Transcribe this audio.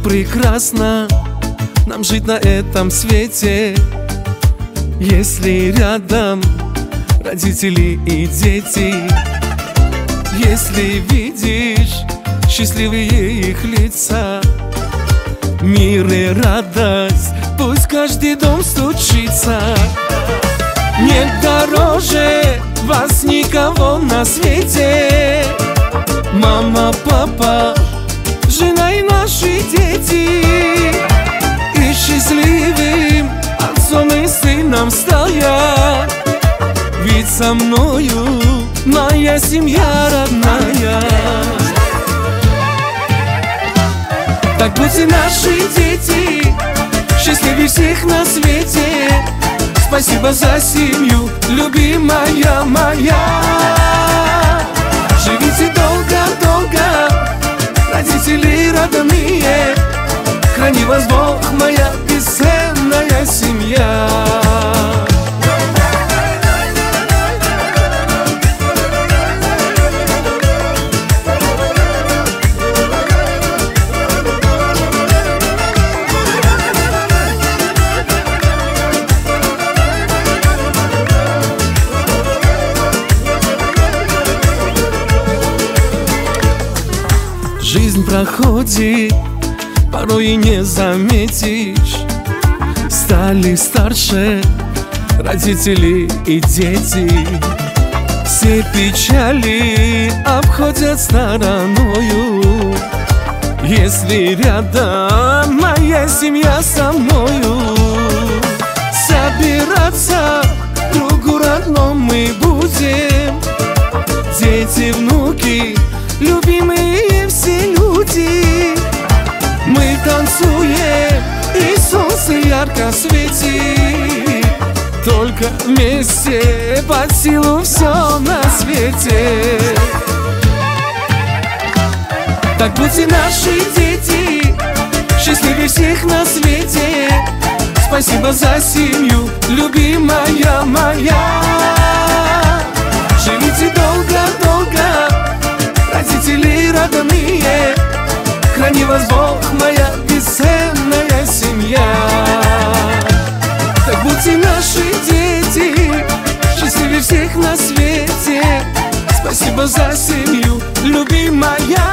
прекрасно нам жить на этом свете, если рядом родители и дети. Если видишь счастливые их лица, мир и радость, пусть каждый дом стучится. Нет дороже вас никого на свете. Мама, папа, жена и наши дети. И счастливым отцом и сыном стал я, ведь со мною моя семья родная. Так будьте наши дети счастливее всех на свете. Спасибо за семью, любимая моя. Живите долго-долго, родители родные. Храни вас Бог, моя бесценная семья. Жизнь проходит, порой и не заметишь. Стали старше родители и дети. Все печали обходят стороною, если рядом моя семья со мною. Собираться к другу родному мы будем. Дети, внуки, любимые все люди. Мы танцуем, и солнце ярко светит. Только вместе под силу все на свете. Так будьте наши дети счастливее всех на свете. Спасибо за семью, любимая моя. Живите долго-долго, родители родные. Храни вас Бог, моя бесценная семья. Так будьте наши дети счастливее всех на свете. Спасибо за семью, любимая.